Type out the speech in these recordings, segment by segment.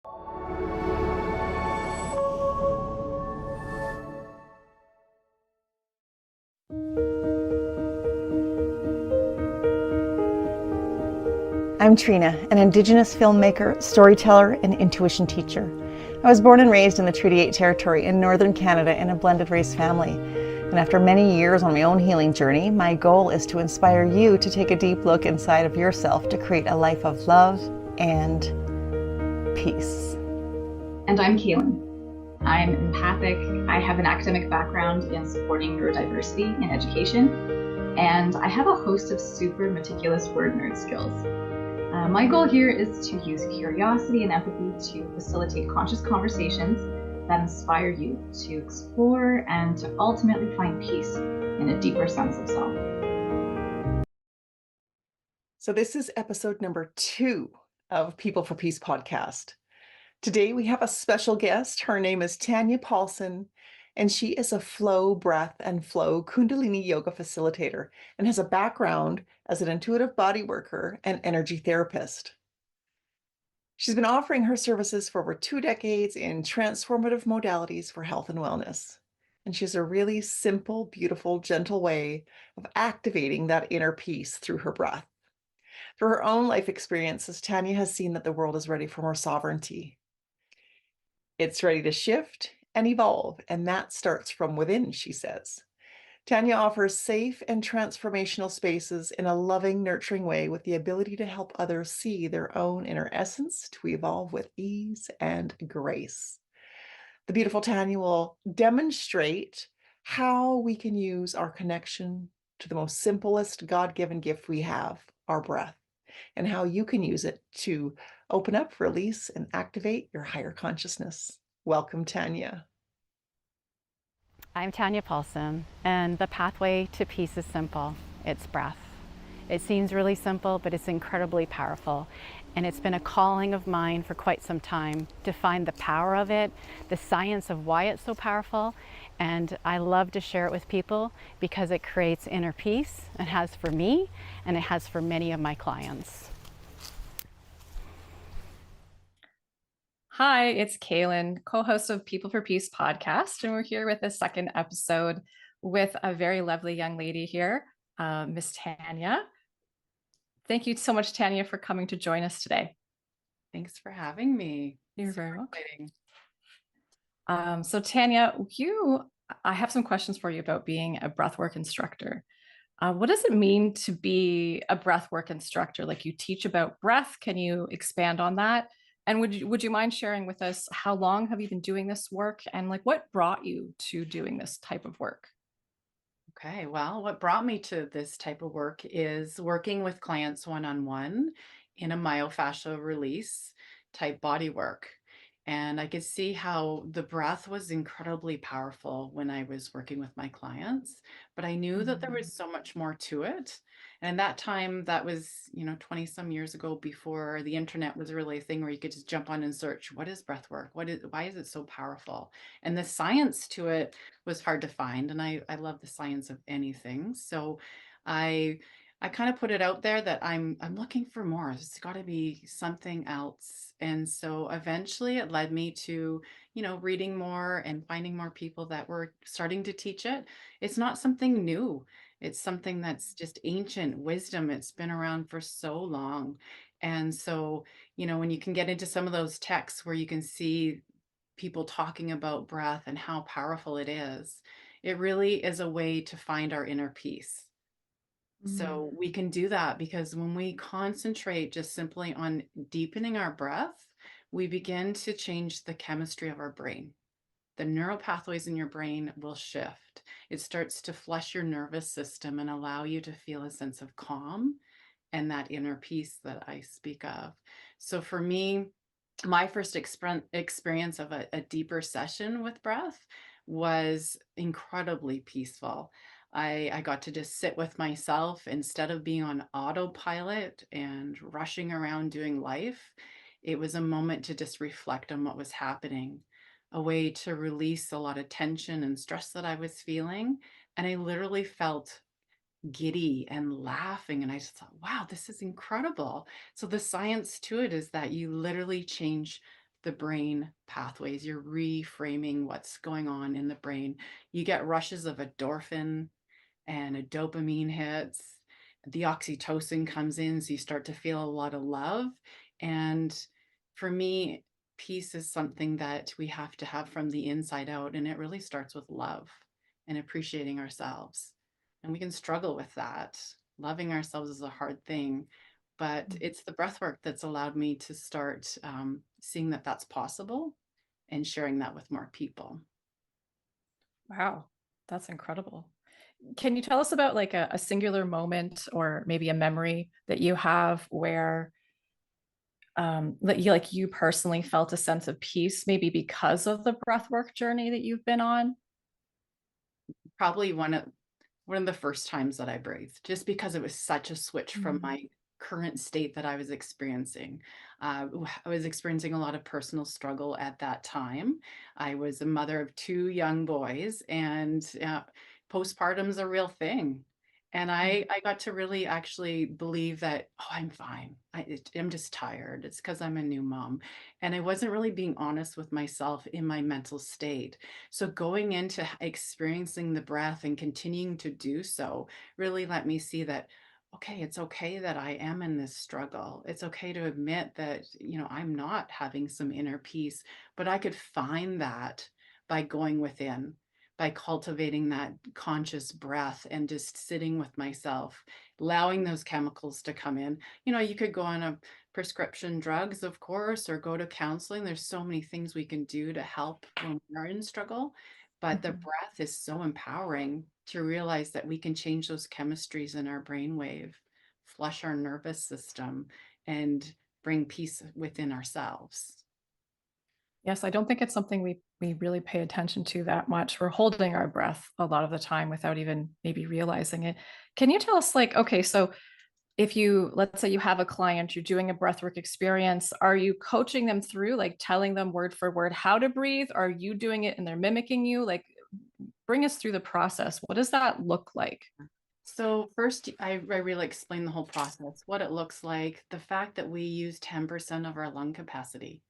I'm Trina, an Indigenous filmmaker, storyteller, and intuition teacher. I was born and raised in the Treaty 8 territory in Northern Canada in a blended race family. And after many years on my own healing journey, my goal is to inspire you to take a deep look inside of yourself to create a life of love and peace. And I'm Kaylin. I'm empathic. I have an academic background in supporting neurodiversity in education, and I have a host of super meticulous word nerd skills. My goal here is to use curiosity and empathy to facilitate conscious conversations that inspire you to explore and to ultimately find peace in a deeper sense of self. So this is episode number 2 of People for Peace podcast. Today we have a special guest. Her name is Tanya Paulsen, and she is a flow, breath, and flow Kundalini yoga facilitator and has a background as an intuitive body worker and energy therapist. She's been offering her services for over 2 decades in transformative modalities for health and wellness. And she has a really simple, beautiful, gentle way of activating that inner peace through her breath. Through her own life experiences, Tanya has seen that the world is ready for more sovereignty. It's ready to shift and evolve, and that starts from within, she says. Tanya offers safe and transformational spaces in a loving, nurturing way with the ability to help others see their own inner essence to evolve with ease and grace. The beautiful Tanya will demonstrate how we can use our connection to the most simplest God-given gift we have, our breath, and how you can use it to open up, release, and activate your higher consciousness. Welcome, Tanya. I'm Tanya Paulsen, and the pathway to peace is simple. It's breath. It seems really simple, but it's incredibly powerful. And it's been a calling of mine for quite some time to find the power of it, the science of why it's so powerful. And I love to share it with people because it creates inner peace. It has for me, and it has for many of my clients. Hi, it's Kaylin, co-host of People for Peace podcast, and we're here with a second episode with a very lovely young lady here, Miss Tanya. Thank you so much, Tanya, for coming to join us today. Thanks for having me. You're very welcome. So Tanya, I have some questions for you about being a breathwork instructor. What does it mean to be a breathwork instructor? Like, you teach about breath. Can you expand on that? And would you mind sharing with us how long have you been doing this work, and like what brought you to doing this type of work? Okay, well, what brought me to this type of work is working with clients one-on-one in a myofascial release type body work. And I could see how the breath was incredibly powerful when I was working with my clients, but I knew that there was so much more to it. And that time, that was, 20 some years ago, before the internet was really a thing where you could just jump on and search, what is breath work? Why is it so powerful? And the science to it was hard to find. And I love the science of anything. So I I kind of put it out there that I'm looking for more. There's got to be something else. And so eventually it led me to, reading more and finding more people that were starting to teach it. It's not something new. It's something that's just ancient wisdom. It's been around for so long. And so, when you can get into some of those texts where you can see people talking about breath and how powerful it really is a way to find our inner peace. So we can do that because when we concentrate just simply on deepening our breath, we begin to change the chemistry of our brain. The neural pathways in your brain will shift. It starts to flush your nervous system and allow you to feel a sense of calm and that inner peace that I speak of. So for me, my first experience of a deeper session with breath was incredibly peaceful. I got to just sit with myself instead of being on autopilot and rushing around doing life. It was a moment to just reflect on what was happening, a way to release a lot of tension and stress that I was feeling. And I literally felt giddy and laughing. And I just thought, wow, this is incredible. So the science to it is that you literally change the brain pathways. You're reframing what's going on in the brain. You get rushes of endorphin and a dopamine hits. The oxytocin comes in, so you start to feel a lot of love. And for me, peace is something that we have to have from the inside out. And it really starts with love and appreciating ourselves. And we can struggle with that. Loving ourselves is a hard thing, but it's the breath work that's allowed me to start seeing that that's possible and sharing that with more people. Wow, that's incredible. Can you tell us about like a singular moment or maybe a memory that you have where like you personally felt a sense of peace, maybe because of the breathwork journey that you've been on? Probably one of the first times that I breathed, just because it was such a switch from Mm. my current state that I was experiencing. I was experiencing a lot of personal struggle at that time. I was a mother of two young boys, and postpartum's a real thing. And I got to really actually believe that, oh, I'm fine. I'm just tired. It's because I'm a new mom. And I wasn't really being honest with myself in my mental state. So going into experiencing the breath and continuing to do so really let me see that, okay, it's okay that I am in this struggle. It's okay to admit that, I'm not having some inner peace, but I could find that by going within, by cultivating that conscious breath and just sitting with myself, allowing those chemicals to come in. You could go on a prescription drugs, of course, or go to counseling. There's so many things we can do to help when we're in struggle. But the Mhm. breath is so empowering to realize that we can change those chemistries in our brainwave, flush our nervous system, and bring peace within ourselves. Yes, I don't think it's something we really pay attention to that much. We're holding our breath a lot of the time without even maybe realizing it. Can you tell us like, okay, so if you, let's say you have a client, you're doing a breathwork experience, are you coaching them through, like telling them word for word how to breathe? Are you doing it and they're mimicking you? Like, bring us through the process. What does that look like? So first, I really explain the whole process, what it looks like, the fact that we use 10% of our lung capacity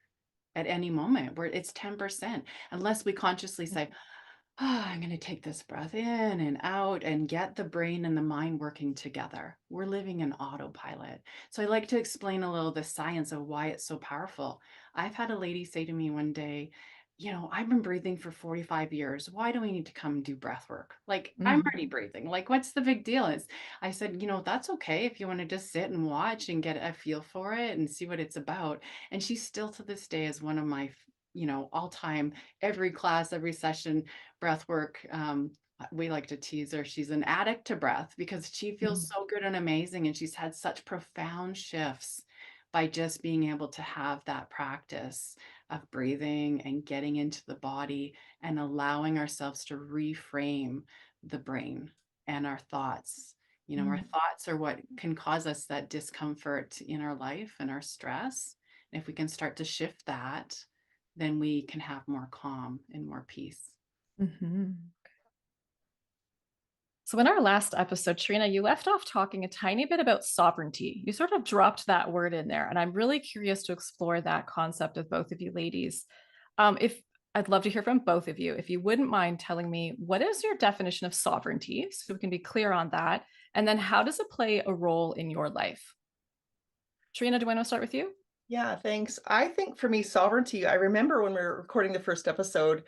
at any moment, where it's 10%, unless we consciously say, I'm going to take this breath in and out and get the brain and the mind working together. We're living in autopilot. So I like to explain a little the science of why it's so powerful. I've had a lady say to me one day, I've been breathing for 45 years. Why do we need to come do breath work? Like, I'm Mm. already breathing. Like, what's the big deal? I said, that's okay if you want to just sit and watch and get a feel for it and see what it's about. And she still to this day is one of my, all time, every class, every session breath work. We like to tease her. She's an addict to breath because she Mm. feels so good and amazing. And she's had such profound shifts by just being able to have that practice of breathing and getting into the body and allowing ourselves to reframe the brain and our thoughts. Our Mm. thoughts are what can cause us that discomfort in our life and our stress. And if we can start to shift that, then we can have more calm and more peace. Mhm. So, in our last episode, Trina, you left off talking a tiny bit about sovereignty. You sort of dropped that word in there, and I'm really curious to explore that concept with both of you ladies. If I'd love to hear from both of you. If you wouldn't mind telling me, what is your definition of sovereignty? So we can be clear on that. And then how does it play a role in your life? Trina, do I want to start with you? Yeah, thanks. I think for me, sovereignty, I remember when we were recording the first episode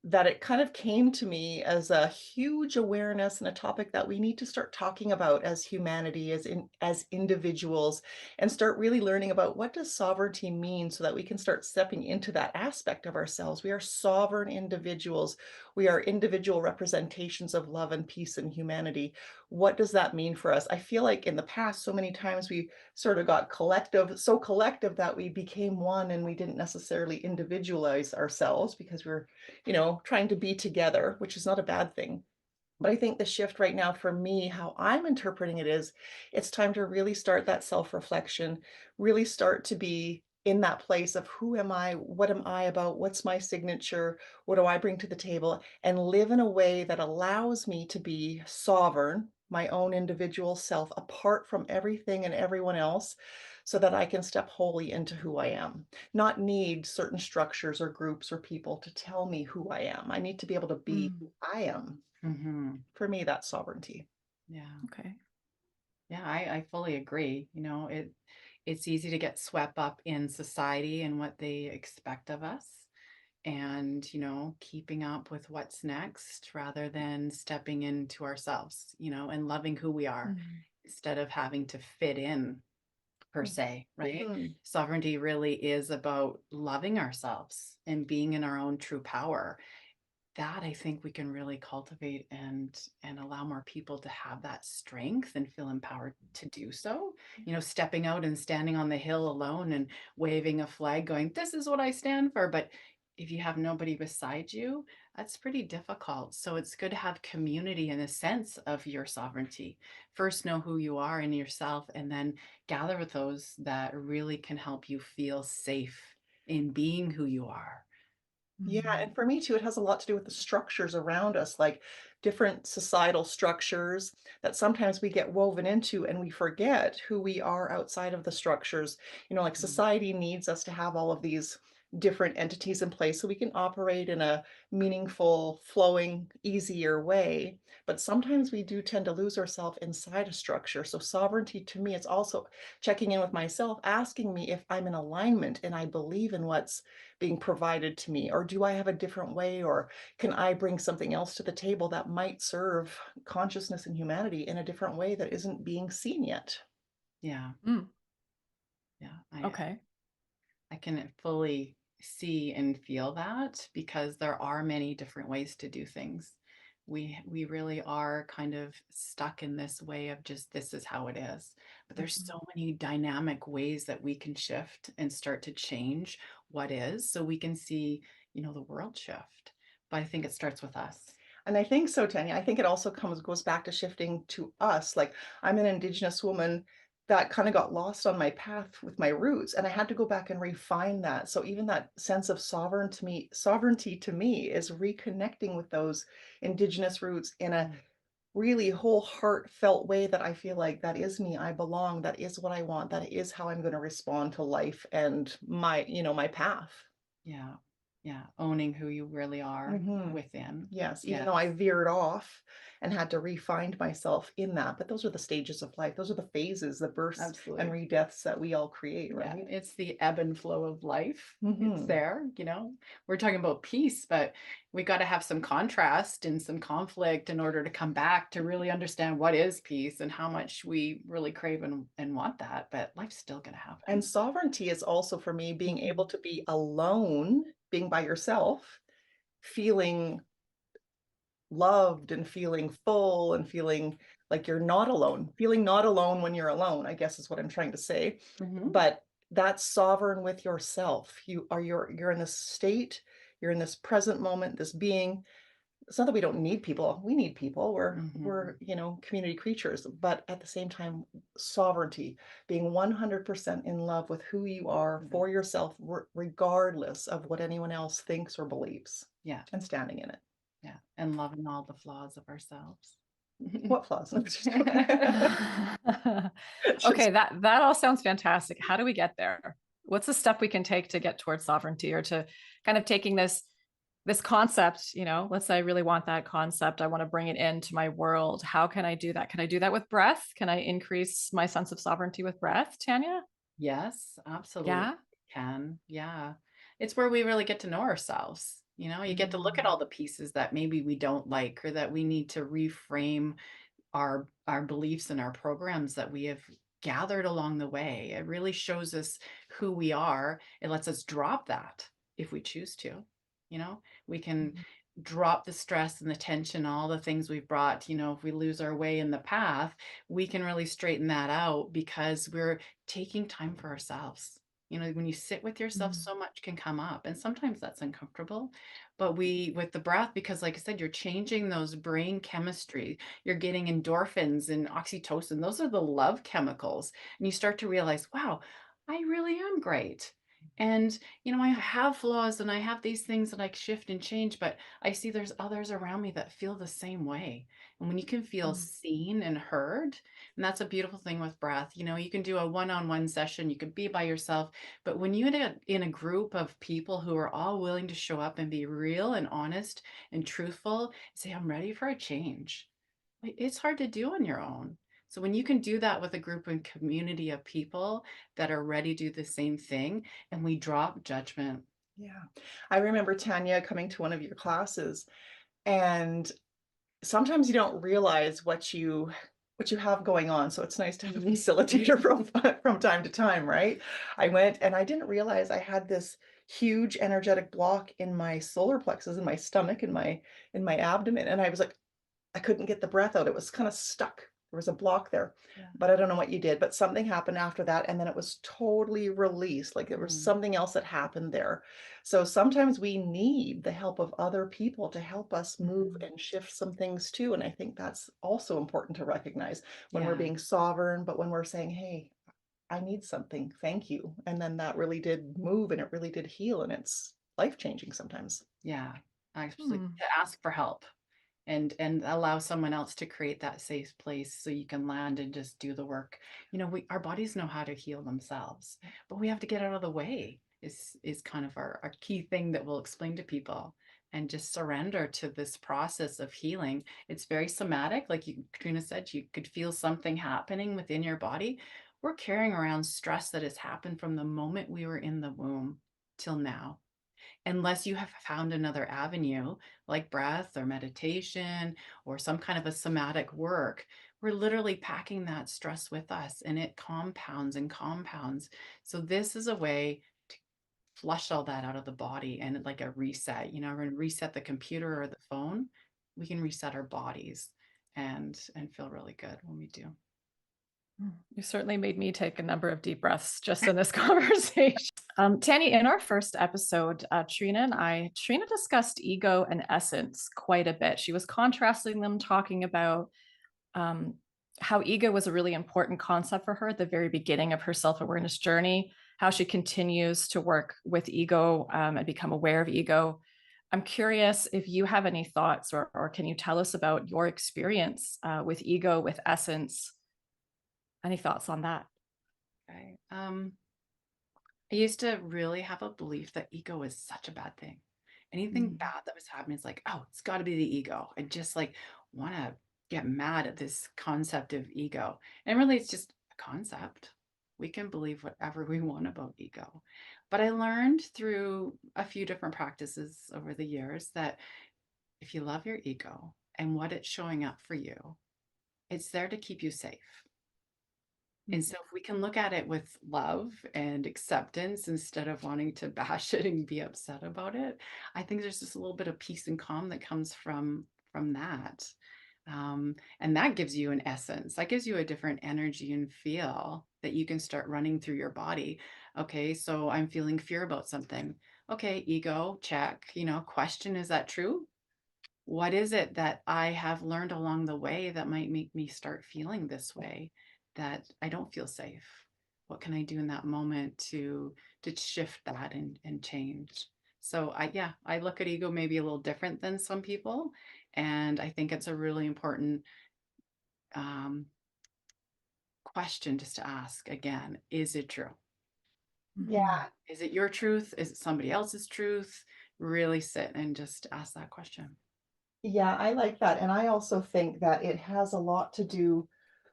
that it kind of came to me as a huge awareness and a topic that we need to start talking about as humanity, as individuals, and start really learning about what does sovereignty mean so that we can start stepping into that aspect of ourselves. We are sovereign individuals. We are individual representations of love and peace and humanity. What does that mean for us? I feel like in the past, so many times we sort of got so collective that we became one and we didn't necessarily individualize ourselves because we're, trying to be together, which is not a bad thing. But I think the shift right now for me, how I'm interpreting it is it's time to really start that self reflection, really start to be in that place of who am I? What am I about? What's my signature? What do I bring to the table? And live in a way that allows me to be sovereign, my own individual self apart from everything and everyone else so that I can step wholly into who I am. Not need certain structures or groups or people to tell me who I am. I need to be able to be Mm, who I am. Hmm. For me, that's sovereignty. Yeah. okay. Yeah, I fully agree. It's easy to get swept up in society and what they expect of us and, keeping up with what's next rather than stepping into ourselves, and loving who we are Mm, instead of having to fit in per se, right? Mhm. Sovereignty really is about loving ourselves and being in our own true power. That I think we can really cultivate and allow more people to have that strength and feel empowered to do so. Stepping out and standing on the hill alone and waving a flag going, this is what I stand for. But if you have nobody beside you, that's pretty difficult. So it's good to have community and a sense of your sovereignty. First, know who you are in yourself, and then gather with those that really can help you feel safe in being who you are. Yeah, mm, and for me too, it has a lot to do with the structures around us, like different societal structures that sometimes we get woven into and we forget who we are outside of the structures. Like Mm. society needs us to have all of these different entities in place so we can operate in a meaningful, flowing, easier way. But sometimes we do tend to lose ourselves inside a structure. So sovereignty to me, it's also checking in with myself, asking me if I'm in alignment and I believe in what's being provided to me? Or do I have a different way? Or can I bring something else to the table that might serve consciousness and humanity in a different way that isn't being seen yet? Yeah. mm, Yeah, I okay. I can fully see and feel that because there are many different ways to do things. We really are kind of stuck in this way of just this is how it is. But there's Mhm. so many dynamic ways that we can shift and start to change what is so we can see, the world shift. But I think it starts with us. And I think so, Tanya. I think it also goes back to shifting to us. Like I'm an Indigenous woman that kind of got lost on my path with my roots, and I had to go back and refine that. So even that sense of sovereignty to me is reconnecting with those Indigenous roots in a Mm. really whole heartfelt way that I feel like that is me. I belong. That is what I want. That is how I'm going to respond to life and my path. Yeah. Yeah. Owning who you really are Mhm. within. Yes, even though I Yes. veered off and had to re-find myself in that, but those are the stages of life. Those are the phases, the births and Absolutely. re-deaths that we all create, Yeah, right? it's the ebb and flow of life. It's Mhm. there. We're talking about peace, but we got to have some contrast and some conflict in order to come back to really understand what is peace and how much we really crave and want that. But life's still going to And happen. sovereignty is also for me being able Mhm. to be alone, being by yourself, feeling loved and feeling full and feeling like you're not alone. Feeling not alone when you're alone, I guess is what I'm trying to say. Mhm. But that's sovereign with yourself. You're in this state, you're in this present moment, this being. It's not that we don't need people. We need people. We're Mhm. community creatures, but at the same time, sovereignty, being 100% in love with who you are Yeah. for yourself, regardless of what anyone else thinks or believes, Yeah. and standing in it. Yeah. And loving all the flaws of ourselves. What flaws? No, just joking. Okay, Just that all sounds fantastic. How do we get there? What's the step we can take to get towards sovereignty or to kind of taking this concept, let's say I really want that concept. I want to bring it into my world. How can I do that? Can I do that with breath? Can I increase my sense of sovereignty with breath, Tanya? Yes, absolutely Yeah. can. Yeah. It's where we really get to know ourselves. You get to look at Mm, all the pieces that maybe we don't like or that we need to reframe our beliefs and our programs that we have gathered along the way. It really shows us who we are. It lets us drop that if we choose to. We can mhm, drop the stress and the tension, all the things we've brought. If we lose our way in the path, we can really straighten that out because we're taking time for ourselves. When you sit with yourself, mm, so much can come up, and sometimes that's uncomfortable. But with the breath, because like I said, you're changing those brain chemistry, you're getting endorphins and oxytocin. Those are the love chemicals. And you start to realize, wow, I really am great. And, I have flaws and I have these things that I shift and change, but I see there's others around me that feel the same way. And when you can feel Mm. seen and heard, and that's a beautiful thing with breath, you can do a one-on-one session, you could be by yourself, but when you're in a group of people who are all willing to show up and be real and honest and truthful, say, I'm ready for a change. It's hard to do on your own. So when you can do that with a group and community of people that are ready to do the same thing, and we drop judgment. Yeah. I remember Tanya coming to one of your classes, and sometimes you don't realize what you have going on. So it's nice to have a facilitator from time to time, right? I went and I didn't realize I had this huge energetic block in my solar plexus, in my stomach, in my abdomen. And I was like, I couldn't get the breath out. It was kind of stuck. There was a block there, Yeah. but I don't know what you did, but something happened after that. And then it was totally released. Like there was Mm. something else that happened there. So sometimes we need the help of other people to help us move Mm. and shift some things too. And I think that's also important to recognize when we're Yeah. being sovereign, but when we're saying, hey, I need something, thank you. And then that really did move and it really did heal. And it's life changing sometimes. Yeah. Actually, Hmm. to ask for help and allow someone else to create that safe place so you can land and just do the work. Our bodies know how to heal themselves, but we have to get out of the way is kind of our key thing that we'll explain to people, and just surrender to this process of healing. It's very somatic, like Katrina said, you could feel something happening within your body. We're carrying around stress that has happened from the moment we were in the womb till now, unless you have found another avenue like breath or meditation or some kind of a somatic work. We're literally packing that stress with us, and it compounds and compounds. So this is a way to flush all that out of the body, and like a reset. We're going to reset the computer or the phone. We can reset our bodies and feel really good when we do. You certainly made me take a number of deep breaths just in this conversation. Tanya, in our first episode, Trina discussed ego and essence quite a bit. She was contrasting them, talking about um, how ego was a really important concept for her at the very beginning of her self-awareness journey, how she continues to work with ego and become aware of ego. I'm curious if you have any thoughts, or can you tell us about your experience with ego, with essence? Any thoughts on that? Okay. I used to really have a belief that ego is such a bad thing. Anything bad that was happening is like, oh, it's got to be the ego. I just like want to get mad at this concept of ego. And really, it's just a concept. We can believe whatever we want about ego. But I learned through a few different practices over the years that if you love your ego and what it's showing up for you, it's there to keep you safe. And so if we can look at it with love and acceptance instead of wanting to bash it and be upset about it, I think there's just a little bit of peace and calm that comes from that. And that gives you an essence. That gives you a different energy and feel that you can start running through your body. Okay, so I'm feeling fear about something. Okay, ego, check. Question, is that true? What is it that I have learned along the way that might make me start feeling this way, that I don't feel safe? What can I do in that moment to shift that and change? So I look at ego maybe a little different than some people, and I think it's a really important um, question just to ask again: is it true? Yeah. Is it your truth? Is it somebody else's truth? Really sit and just ask that question. Yeah, I like that. And I also think that it has a lot to do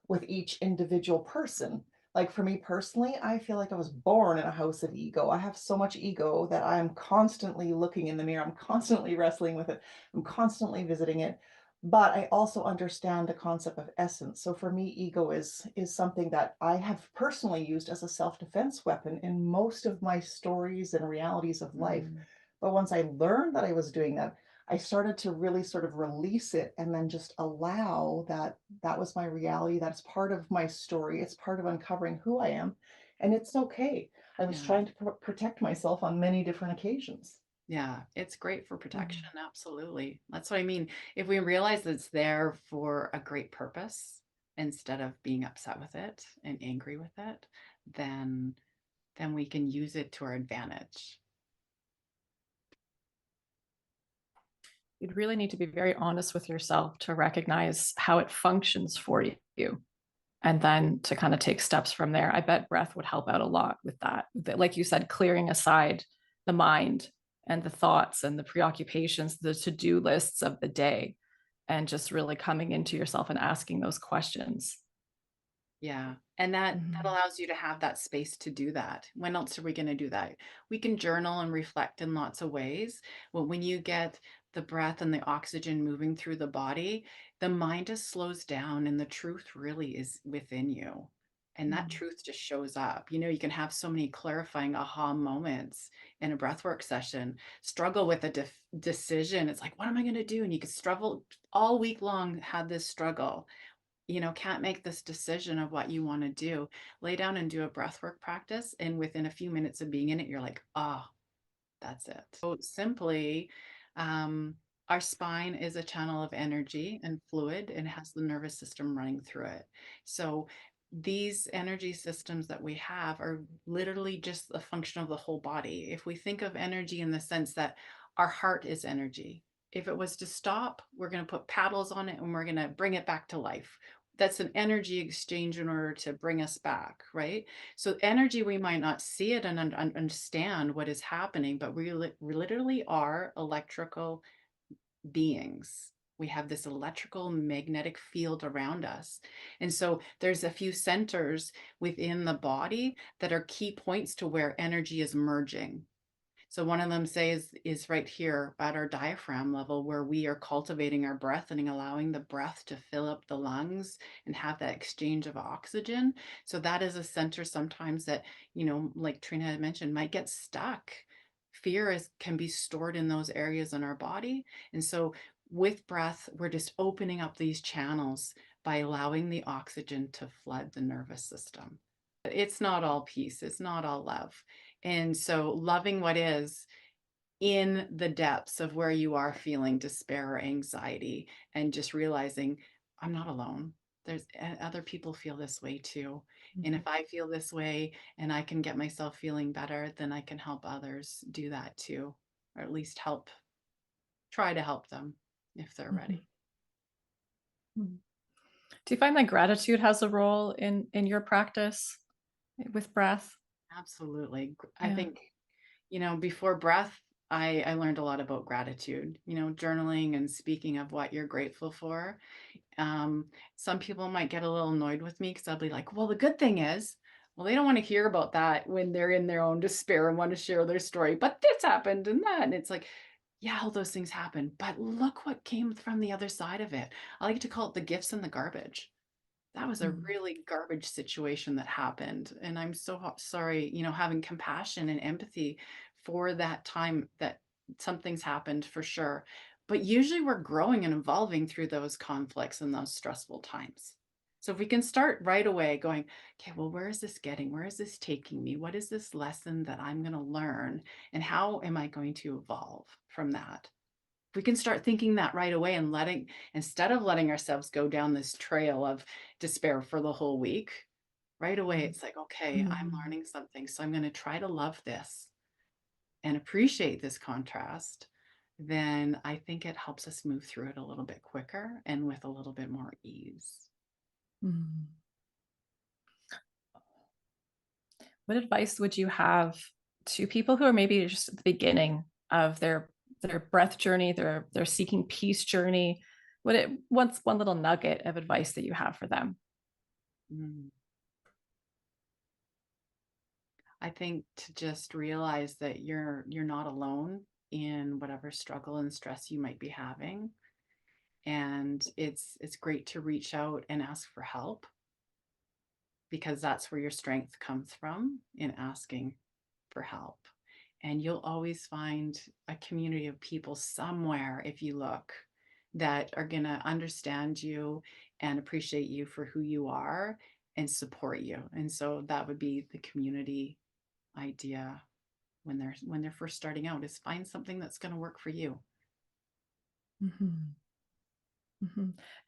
with each individual person. Like for me personally, I feel like I was born in a house of ego. I have so much ego that I'm constantly looking in the mirror. I'm constantly wrestling with it. I'm constantly visiting it. But I also understand the concept of essence. So for me, ego is something that I have personally used as a self-defense weapon in most of my stories and realities of life. Mm, But once I learned that I was doing that, I started to really sort of release it and then just allow that that was my reality. That's part of my story. It's part of uncovering who I am. And it's okay. I was yeah. trying to protect myself on many different occasions. Yeah, it's great for protection. Absolutely. That's what I mean. If we realize that it's there for a great purpose instead of being upset with it and angry with it, then then we can use it to our advantage. You'd really need to be very honest with yourself to recognize how it functions for you, and then to kind of take steps from there. I bet breath would help out a lot with that. Like you said, clearing aside the mind and the thoughts and the preoccupations, the to-do lists of the day, and just really coming into yourself and asking those questions. Yeah. And that allows you to have that space to do that. When else are we going to do that? We can journal and reflect in lots of ways. Well, when you get the breath and the oxygen moving through the body, the mind just slows down and the truth really is within you. And that truth just shows up. You know, you can have so many clarifying aha moments in a breathwork session, struggle with a decision. It's like, what am I going to do? And you could struggle all week long, had this struggle, you know, can't make this decision of what you want to do. Lay down and do a breathwork practice. And within a few minutes of being in it, you're like, oh, that's it. So simply, our spine is a channel of energy and fluid and has the nervous system running through it. So these energy systems that we have are literally just a function of the whole body. If we think of energy in the sense that our heart is energy, if it was to stop, we're going to put paddles on it and we're going to bring it back to life. That's an energy exchange in order to bring us back, right? So energy, we might not see it and understand what is happening, but we literally are electrical beings. We have this electrical magnetic field around us. And so there's a few centers within the body that are key points to where energy is merging. So one of them is right here at our diaphragm level, where we are cultivating our breath and allowing the breath to fill up the lungs and have that exchange of oxygen. So that is a center sometimes that, you know, like Trina had mentioned, might get stuck. Fear can be stored in those areas in our body. And so with breath, we're just opening up these channels by allowing the oxygen to flood the nervous system. It's not all peace. It's not all love. And so loving what is in the depths of where you are feeling despair or anxiety, and just realizing I'm not alone. There's other people feel this way too. And if I feel this way and I can get myself feeling better, then I can help others do that too, or at least try to help them if they're ready. Do you find that gratitude has a role in your practice with breath? Absolutely. I think, you know, before breath, I learned a lot about gratitude, you know, journaling and speaking of what you're grateful for. Some people might get a little annoyed with me because I'll be like, well, the good thing is, well, they don't want to hear about that when they're in their own despair and want to share their story, but this happened and that. And it's like, yeah, all those things happen, but look what came from the other side of it. I like to call it the gifts and the garbage. That was a really garbage situation that happened. And I'm so sorry, you know, having compassion and empathy for that time that something's happened for sure. But usually we're growing and evolving through those conflicts and those stressful times. So if we can start right away going, okay, well, where is this getting? Where is this taking me? What is this lesson that I'm going to learn? And how am I going to evolve from that? We can start thinking that right away and instead of letting ourselves go down this trail of despair for the whole week, right away, it's like, okay, I'm learning something. So I'm going to try to love this and appreciate this contrast. Then I think it helps us move through it a little bit quicker and with a little bit more ease. What advice would you have to people who are maybe just at the beginning of their breath journey, their seeking peace journey? What's one little nugget of advice that you have for them? I think to just realize that you're not alone in whatever struggle and stress you might be having. And it's great to reach out and ask for help, because that's where your strength comes from, in asking for help. And you'll always find a community of people somewhere, if you look, that are going to understand you and appreciate you for who you are and support you. And so that would be the community idea when they're first starting out, is find something that's going to work for you.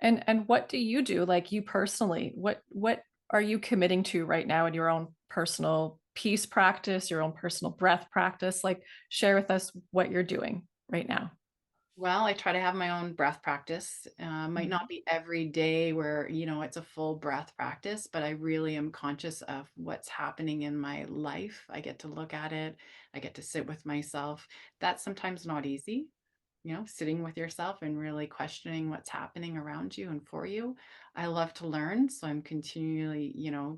And what do you do, like you personally? What are you committing to right now in your own personal peace practice, your own personal breath practice? Like, share with us what you're doing right now. Well, I try to have my own breath practice. Might not be every day where, it's a full breath practice, but I really am conscious of what's happening in my life. I get to look at it. I get to sit with myself. That's sometimes not easy, sitting with yourself and really questioning what's happening around you and for you. I love to learn. So I'm continually,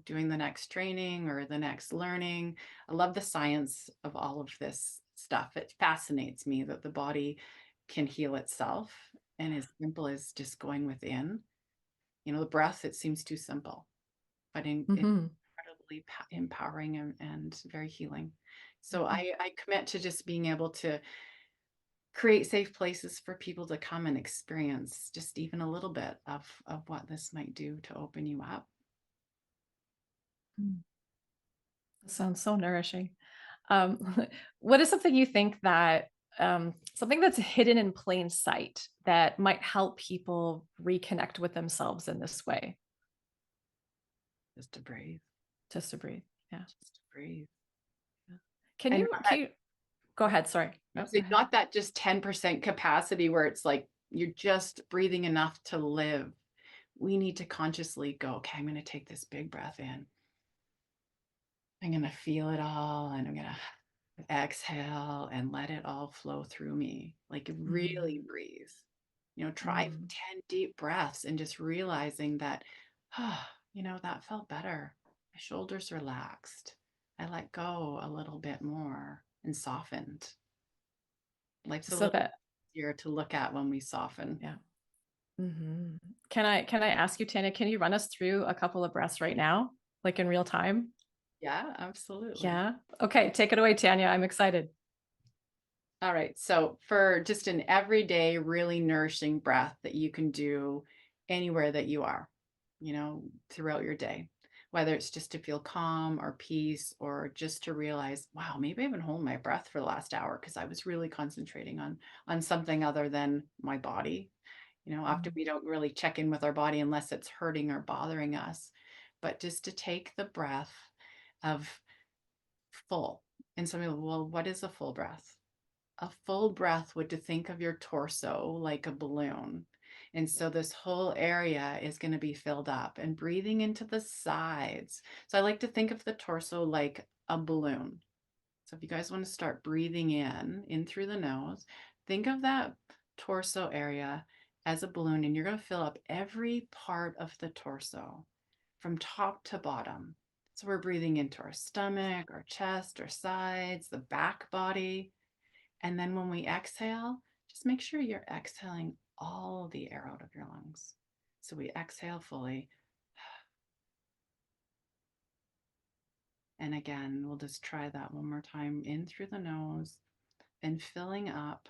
doing the next training or the next learning. I love the science of all of this stuff. It fascinates me that the body can heal itself, and as simple as just going within. The breath, it seems too simple, but incredibly empowering and very healing. So I commit to just being able to create safe places for people to come and experience just even a little bit of what this might do to open you up. That sounds so nourishing. What is something you think that something that's hidden in plain sight that might help people reconnect with themselves in this way? Just to breathe. Just to breathe. Yeah. Just to breathe. Can And you go ahead? Sorry. So go ahead. not that just 10% capacity where it's like you're just breathing enough to live. We need to consciously go, okay, I'm going to take this big breath in. I'm going to feel it all, and I'm going to exhale and let it all flow through me. Like really breathe. Try 10 deep breaths and just realizing that, that felt better. My shoulders relaxed. I let go a little bit more and softened. Life's a little easier to look at when we soften. Yeah. Can I ask you, Tanya, can you run us through a couple of breaths right now, like in real time? Yeah, absolutely. Yeah. Okay. Take it away, Tanya. I'm excited. All right. So for just an everyday, really nourishing breath that you can do anywhere that you are, throughout your day, whether it's just to feel calm or peace, or just to realize, wow, maybe I've been holding my breath for the last hour because I was really concentrating on something other than my body. Often we don't really check in with our body unless it's hurting or bothering us, but just to take the breath of full. And some people, well, what is a full breath? A full breath would to think of your torso like a balloon. And so this whole area is going to be filled up, and breathing into the sides. So I like to think of the torso like a balloon. So if you guys want to start breathing in through the nose, think of that torso area as a balloon, and you're going to fill up every part of the torso from top to bottom. So we're breathing into our stomach, our chest, our sides, the back body. And then when we exhale, just make sure you're exhaling all the air out of your lungs. So we exhale fully. And again, we'll just try that one more time, in through the nose and filling up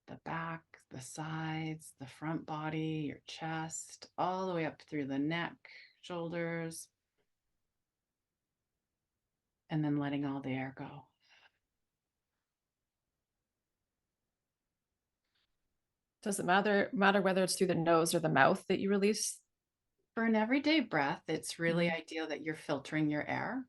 the back, the sides, the front body, your chest, all the way up through the neck, shoulders, and then letting all the air go. Does it matter whether it's through the nose or the mouth that you release? For an everyday breath, it's really ideal that you're filtering your air.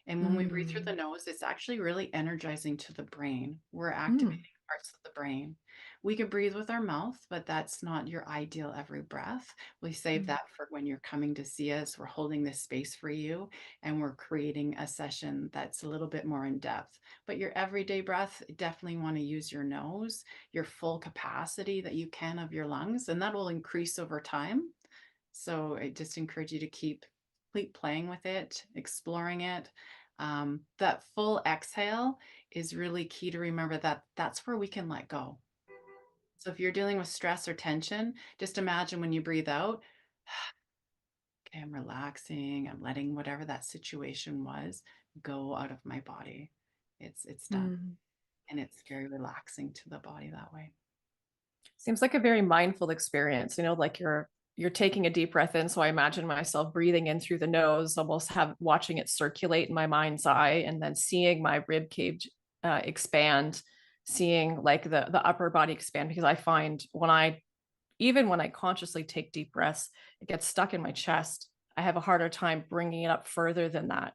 And when we breathe through the nose, it's actually really energizing to the brain. We're activating parts of the brain. We could breathe with our mouth, but that's not your ideal every breath. We save that for when you're coming to see us. We're holding this space for you, and we're creating a session that's a little bit more in depth. But your everyday breath, definitely want to use your nose, your full capacity that you can of your lungs, and that will increase over time. So I just encourage you to keep playing with it, exploring it. That full exhale is really key to remember, that that's where we can let go. So if you're dealing with stress or tension, just imagine when you breathe out, okay, I'm relaxing, I'm letting whatever that situation was go out of my body. It's done. And it's very relaxing to the body that way. Seems like a very mindful experience, like you're taking a deep breath in. So I imagine myself breathing in through the nose, almost watching it circulate in my mind's eye, and then seeing my rib cage expand, seeing like the upper body expand, because I find even when I consciously take deep breaths, it gets stuck in my chest. I have a harder time bringing it up further than that.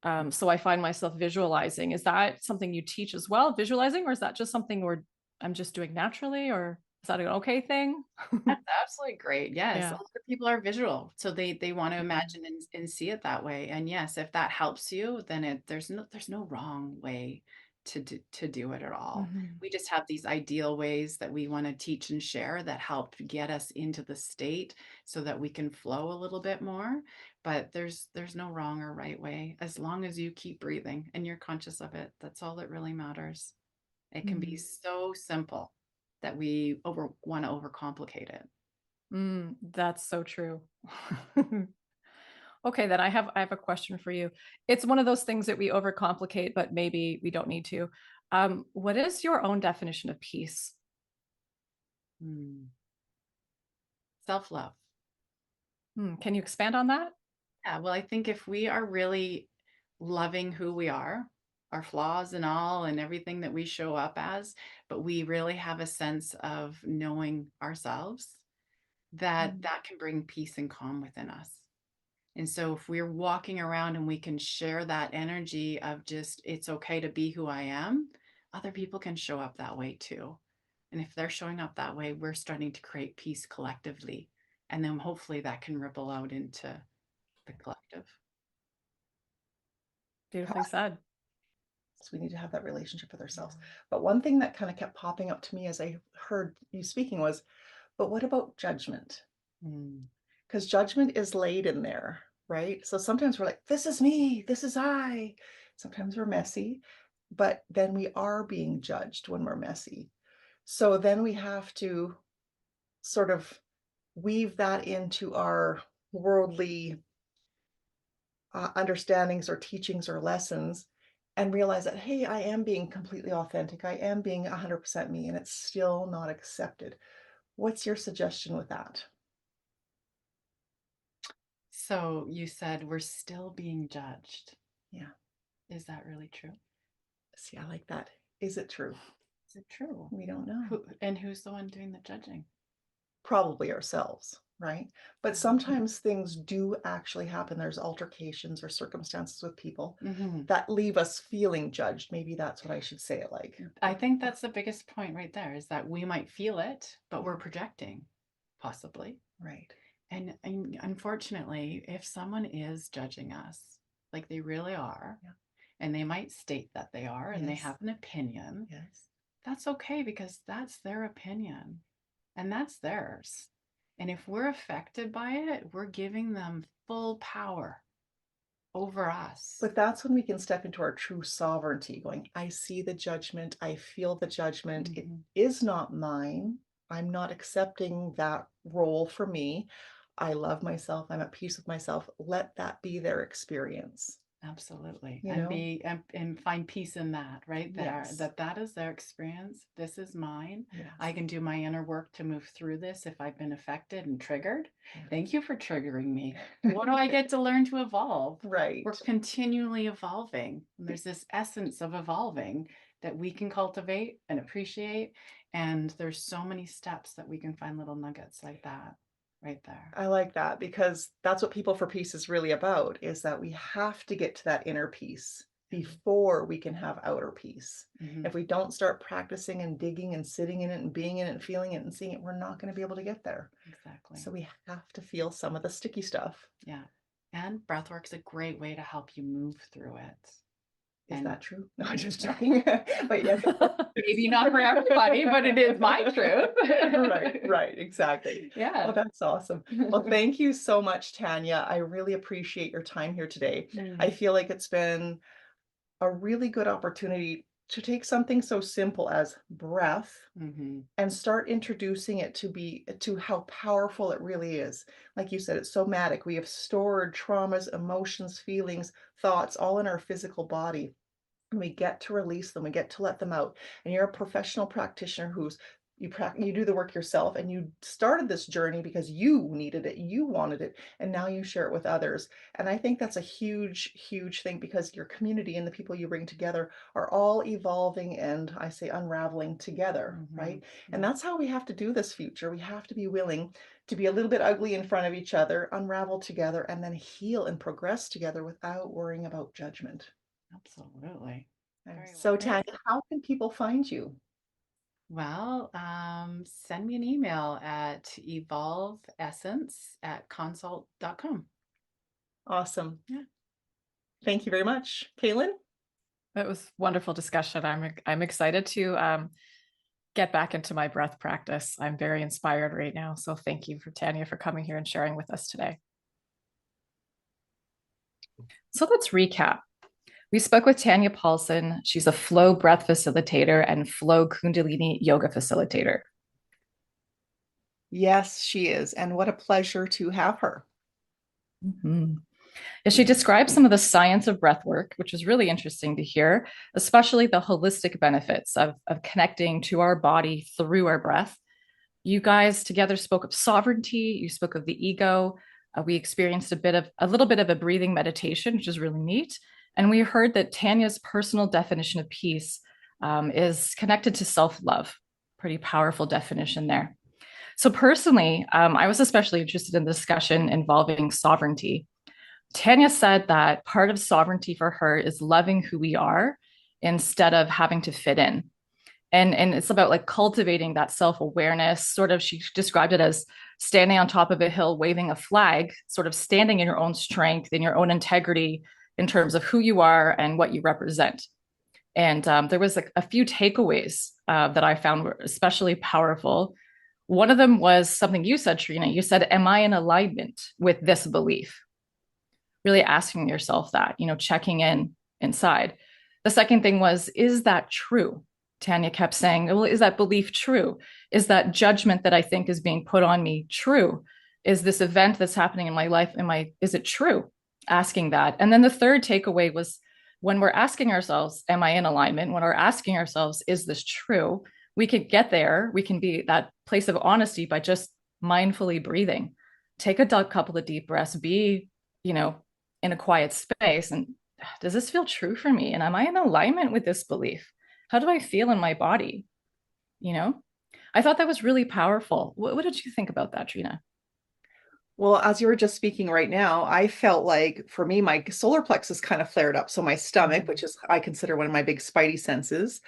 So I find myself visualizing. Is that something you teach as well, visualizing, or is that just something where I'm just doing naturally, or is that an okay thing? That's absolutely great. Yes, a Yeah. lot of people are visual, so they want to imagine and see it that way. And yes, if that helps you, then there's no wrong way to do it at all. Mhm. We just have these ideal ways that we want to teach and share that help get us into the state so that we can flow a little bit more. But there's no wrong or right way as long as you keep breathing and you're conscious of it. That's all that really matters. It can be Mhm. so simple that we want to overcomplicate it. That's so true. Okay, then I have a question for you. It's one of those things that we overcomplicate, but maybe we don't need to. What is your own definition of peace? Mm. Self-love. Can you expand on that? Yeah, well, I think if we are really loving who we are, our flaws and all, and everything that we show up as, but we really have a sense of knowing ourselves, that can bring peace and calm within us. And so if we're walking around and we can share that energy of just, it's okay to be who I am, other people can show up that way too. And if they're showing up that way, we're starting to create peace collectively. And then hopefully that can ripple out into the collective. Beautifully said. So we need to have that relationship with ourselves. But one thing that kind of kept popping up to me as I heard you speaking was, but what about judgment? Mm. Because judgment is laid in there, right? So sometimes we're like, this is me, this is I. Sometimes we're messy, but then we are being judged when we're messy. So then we have to sort of weave that into our worldly understandings or teachings or lessons and realize that, hey, I am being completely authentic. I am being 100% me, and it's still not accepted. What's your suggestion with that? So you said we're still being judged. Yeah. Is that really true? See, I like that. Is it true? Is it true? We don't know. Who's the one doing the judging? Probably ourselves, right? But sometimes things do actually happen. There's altercations or circumstances with people Mm-hmm. that leave us feeling judged. Maybe that's what I should say it like. I think that's the biggest point right there is that we might feel it, but we're projecting, possibly. Right. And unfortunately, if someone is judging us, like they really are, Yeah. and they might state that they are, and they Yes. have an opinion, Yes. that's okay because that's their opinion and that's theirs. And if we're affected by it, we're giving them full power over us. But that's when we can step into our true sovereignty, going, I see the judgment, I feel the judgment. It is not mine. I'm not accepting that role for me. I love myself. I'm at peace with myself. Let that be their experience. Absolutely. You And know? be and find peace in that right there. Yes. That is their experience. This is mine. Yes. I can do my inner work to move through this if I've been affected and triggered. Yes. Thank you for triggering me. What do I get to learn to evolve? Right. We're continually evolving. And there's this essence of evolving that we can cultivate and appreciate. And there's so many steps that we can find little nuggets like that right there. I like that because that's what People for Peace is really about, is that we have to get to that inner peace before we can have outer peace. Mhm. If we don't start practicing and digging and sitting in it and being in it and feeling it and seeing it, we're not going to be able to get there. Exactly. So we have to feel some of the sticky stuff. Yeah. And breathwork's a great way to help you move through it. Is that true? No, I'm just joking. But yes, Maybe not for everybody, but it is my truth. right, exactly. Yeah. Oh, that's awesome. Well, thank you so much, Tanya. I really appreciate your time here today. I feel like it's been a really good opportunity to take something so simple as breath and start introducing it to how powerful it really is. Like you said, it's somatic. We have stored traumas, emotions, feelings, thoughts, all in our physical body. And we get to release them, we get to let them out. And you're a professional practitioner who's you do the work yourself, and you started this journey because you needed it, you wanted it, and now you share it with others. And I think that's a huge, huge thing, because your community and the people you bring together are all evolving, and I say unraveling together, right? And that's how we have to do this future. We have to be willing to be a little bit ugly in front of each other, unravel together, and then heal and progress together without worrying about judgment. Absolutely. So Tanya, how can people find you? Well, send me an email at evolveessence@consult.com. Awesome. Yeah. Thank you very much. Kaylin? That was wonderful discussion. I'm excited to get back into my breath practice. I'm very inspired right now. So thank you for Tanya for coming here and sharing with us today. So let's recap. We spoke with Tanya Paulsen. She's a flow breath facilitator and flow Kundalini yoga facilitator. Yes, she is. And what a pleasure to have her. She describes some of the science of breath work, which is really interesting to hear, especially the holistic benefits of connecting to our body through our breath. You guys together spoke of sovereignty. You spoke of the ego. We experienced a little bit of a breathing meditation, which is really neat. And we heard that Tanya's personal definition of peace is connected to self-love. Pretty powerful definition there. So personally, I was especially interested in the discussion involving sovereignty. Tanya said that part of sovereignty for her is loving who we are instead of having to fit in. And it's about like cultivating that self-awareness. Sort of, she described it as standing on top of a hill, waving a flag, sort of standing in your own strength, in your own integrity, in terms of who you are and what you represent. And there was like a few takeaways that I found were especially powerful. One of them was something you said, Trina. You said, am I in alignment with this belief? Really asking yourself that, checking in inside. The second thing was, is that true? Tanya kept saying, well, is that belief true? Is that judgment that I think is being put on me true? Is this event that's happening in my life, is it true? Asking that. And then the third takeaway was, when we're asking ourselves, am I in alignment? When we're asking ourselves, is this true? We could get there. We can be that place of honesty by just mindfully breathing. Take a couple of deep breaths, be, in a quiet space. And does this feel true for me? And am I in alignment with this belief? How do I feel in my body? I thought that was really powerful. What did you think about that, Trina? Well, as you were just speaking right now, I felt like for me, my solar plexus kind of flared up. So my stomach, which is I consider one of my big spidey senses,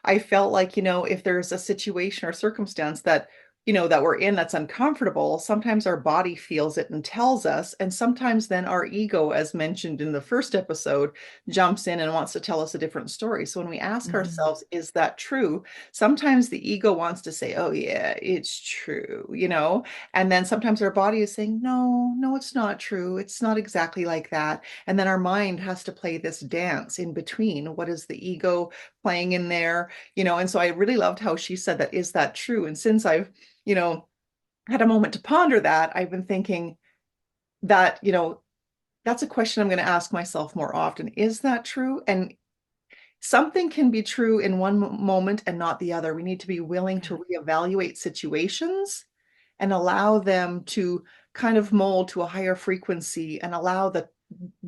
I felt like, if there's a situation or circumstance that that we're in that's uncomfortable, sometimes our body feels it and tells us. And sometimes then our ego, as mentioned in the first episode, jumps in and wants to tell us a different story. So when we ask ourselves, is that true? Sometimes the ego wants to say, oh yeah, it's true, and then sometimes our body is saying, no, it's not true. It's not exactly like that. And then our mind has to play this dance in between. What is the ego playing in there? And so I really loved how she said that, is that true? And since I've had a moment to ponder that, I've been thinking that, that's a question I'm going to ask myself more often. Is that true? And something can be true in one moment and not the other. We need to be willing to reevaluate situations and allow them to kind of mold to a higher frequency and allow the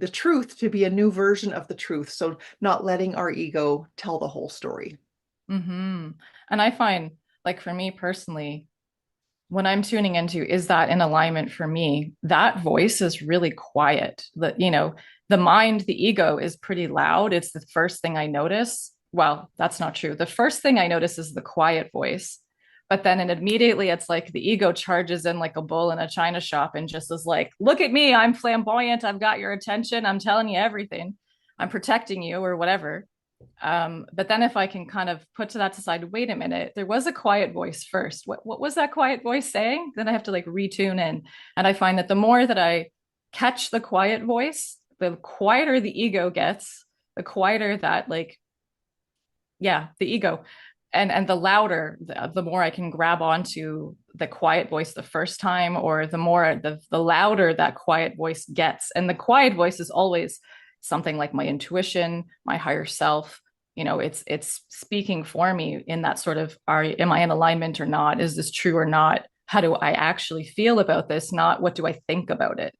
truth to be a new version of the truth. So not letting our ego tell the whole story. And I find, like, for me personally, when I'm tuning into, is that in alignment for me? That voice is really quiet. The mind, the ego is pretty loud. It's the first thing I notice. Well, that's not true. The first thing I notice is the quiet voice. But then immediately it's like the ego charges in like a bull in a china shop and just is like, look at me, I'm flamboyant. I've got your attention. I'm telling you everything. I'm protecting you or whatever. But then if I can kind of put to that aside, wait a minute, there was a quiet voice first. What was that quiet voice saying? Then I have to like retune in. And I find that the more that I catch the quiet voice, the quieter the ego gets, the quieter that the ego. And the louder, the more I can grab onto the quiet voice the first time, or the more the louder that quiet voice gets. And the quiet voice is always something like my intuition, my higher self, it's speaking for me in that sort of, am I in alignment or not? Is this true or not? How do I actually feel about this? Not what do I think about it?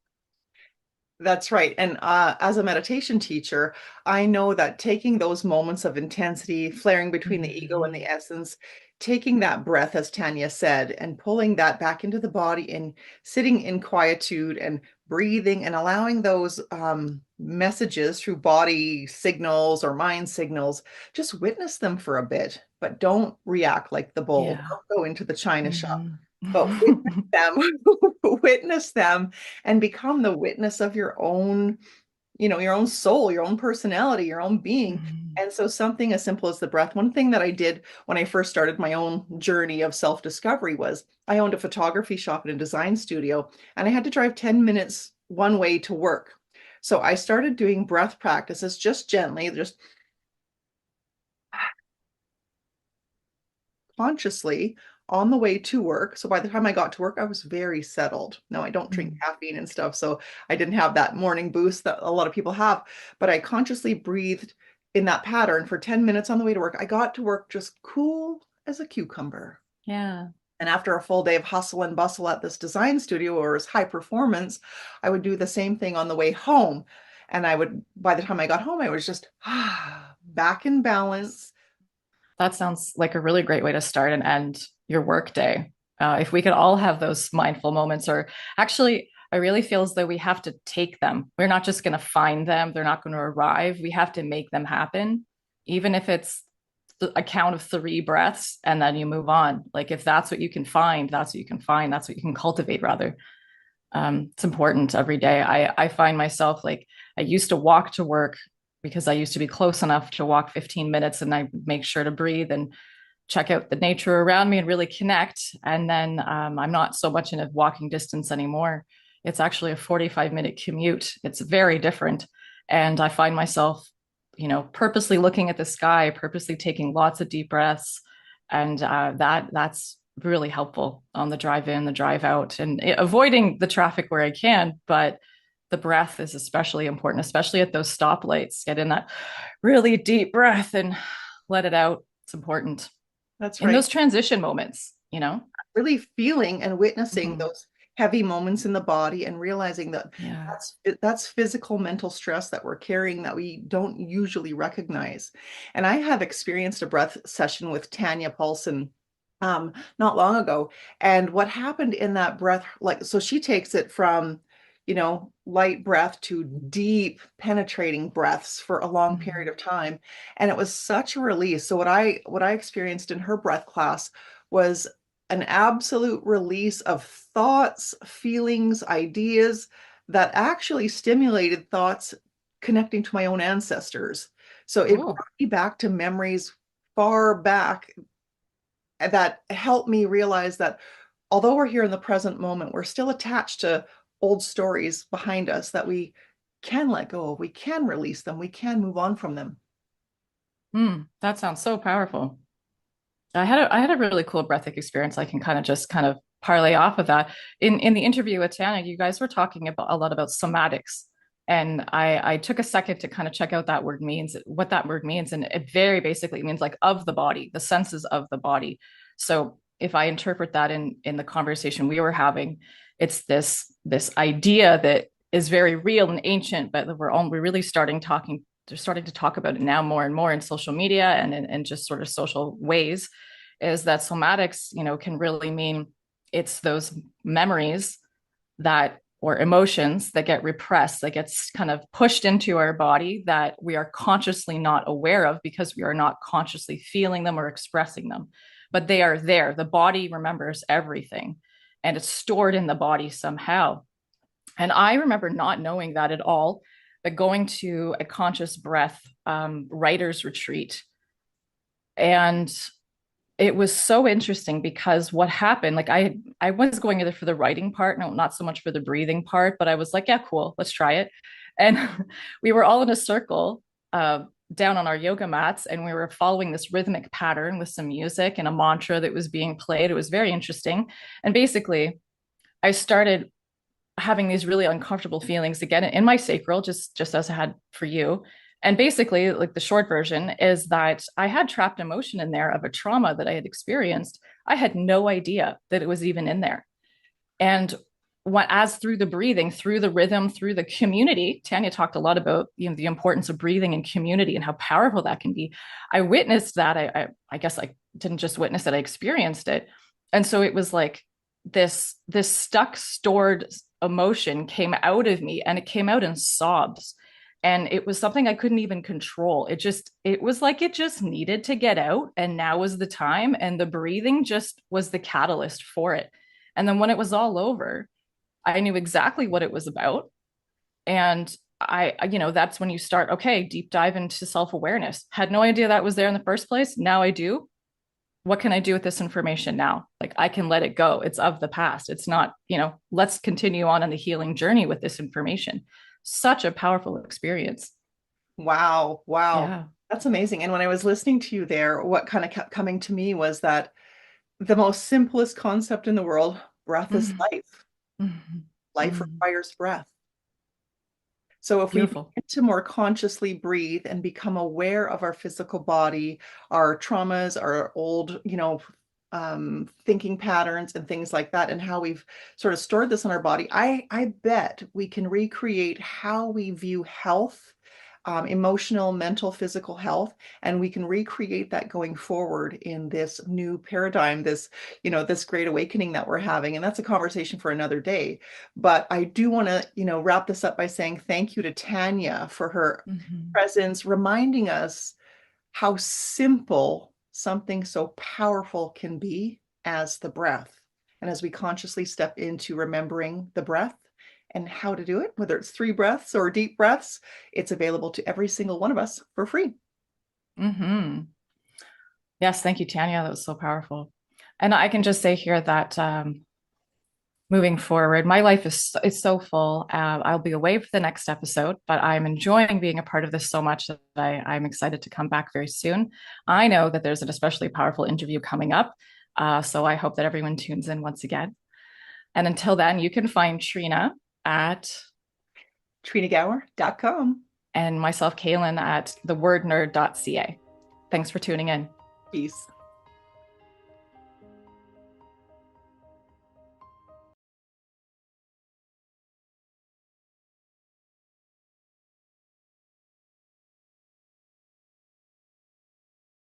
That's right. And as a meditation teacher, I know that taking those moments of intensity, flaring between the ego and the essence, taking that breath, as Tanya said, and pulling that back into the body and sitting in quietude and breathing and allowing those messages through body signals or mind signals, just witness them for a bit, but don't react like the bull. Yeah. Don't go into the china shop, but witness Mm-hmm. them, witness them and become the witness of your own, your own soul, your own personality, your own being. And so something as simple as the breath. One thing that I did when I first started my own journey of self-discovery was I owned a photography shop and a design studio, and I had to drive 10 minutes one way to work. So I started doing breath practices just gently, just consciously on the way to work. So by the time I got to work, I was very settled. Now, I don't drink caffeine and stuff, so I didn't have that morning boost that a lot of people have, but I consciously breathed in that pattern for 10 minutes on the way to work. I got to work just cool as a cucumber. Yeah. And after a full day of hustle and bustle at this design studio or as high performance, I would do the same thing on the way home. And by the time I got home, I was just back in balance. That sounds like a really great way to start and end your workday. If we could all have those mindful moments, or actually, I really feel as though we have to take them. We're not just going to find them, they're not going to arrive. We have to make them happen, even if it's a count of 3 breaths and then you move on. Like, if that's what you can find, that's what you can find, that's what you can cultivate, rather. It's important every day. I find myself, like, I used to walk to work because I used to be close enough to walk 15 minutes, and I make sure to breathe and check out the nature around me and really connect. And then I'm not so much in a walking distance anymore. It's actually a 45-minute commute. It's very different. And I find myself, purposely looking at the sky, purposely taking lots of deep breaths. And that's really helpful on the drive in, the drive out, and avoiding the traffic where I can. But the breath is especially important, especially at those stoplights. Get in that really deep breath and let it out. It's important. That's In right. those transition moments, Really feeling and witnessing Mhm. those heavy moments in the body and realizing that Yeah. that's physical mental stress that we're carrying that we don't usually recognize. And I have experienced a breath session with Tanya Paulsen not long ago. And what happened in that breath, like, so she takes it from, light breath to deep penetrating breaths for a long period of time. And it was such a release. So what I experienced in her breath class was an absolute release of thoughts, feelings, ideas that actually stimulated thoughts connecting to my own ancestors. So it Cool. brought me back to memories far back that helped me realize that although we're here in the present moment, we're still attached to old stories behind us that we can let go of, we can release them, we can move on from them. That sounds so powerful. I had a really cool breathic experience. I can kind of parlay off of that. In the interview with Tanya, you guys were talking about a lot about somatics. And I took a second to kind of check out what that word means. And it very basically means like of the body, the senses of the body. So if I interpret that in the conversation we were having, it's this idea that is very real and ancient, but we're really starting to talk about it now more and more in social media and in just sort of social ways, is that somatics, can really mean it's those memories that or emotions that get repressed, that gets kind of pushed into our body that we are consciously not aware of because we are not consciously feeling them or expressing them. But they are there. The body remembers everything and it's stored in the body somehow. And I remember not knowing that at all, but going to a conscious breath writer's retreat. And it was so interesting because what happened, like I was going either for the writing part, no, not so much for the breathing part, but I was like, yeah, cool, let's try it. And we were all in a circle down on our yoga mats, and we were following this rhythmic pattern with some music and a mantra that was being played. It was very interesting. And basically, I started having these really uncomfortable feelings again in my sacral, just as I had for you. And basically, like the short version is that I had trapped emotion in there of a trauma that I had experienced. I had no idea that it was even in there. And as through the breathing, through the rhythm, through the community, Tanya talked a lot about, the importance of breathing and community and how powerful that can be. I witnessed that. I guess I didn't just witness it, I experienced it. And so it was like this stuck, stored emotion came out of me, and it came out in sobs. And it was something I couldn't even control. It was like it just needed to get out. And now was the time. And the breathing just was the catalyst for it. And then when it was all over, I knew exactly what it was about. And that's when you start, okay, deep dive into self-awareness. Had no idea that was there in the first place. Now I do. What can I do with this information now? Like, I can let it go. It's of the past. It's not, let's continue on the healing journey with this information. Such a powerful experience. Wow. Wow. Yeah. That's amazing. And when I was listening to you there, what kind of kept coming to me was that the most simplest concept in the world, breath is life. Life requires breath. So if we begin to more consciously breathe and become aware of our physical body, our traumas, our old, thinking patterns and things like that, and how we've sort of stored this in our body, I bet we can recreate how we view health, emotional, mental, physical health, and we can recreate that going forward in this new paradigm, this great awakening that we're having. And that's a conversation for another day. But I do want to, wrap this up by saying thank you to Tanya for her presence, reminding us how simple something so powerful can be as the breath. And as we consciously step into remembering the breath and how to do it, whether it's 3 breaths or deep breaths, it's available to every single one of us for free. Yes, thank you, Tanya. That was so powerful. And I can just say here that moving forward, my life is so full. I'll be away for the next episode, but I'm enjoying being a part of this so much that I'm excited to come back very soon. I know that there's an especially powerful interview coming up, so I hope that everyone tunes in once again. And until then, you can find Trina at trinagower.com and myself, Kaylin, at thewordnerd.ca. Thanks for tuning in. Peace.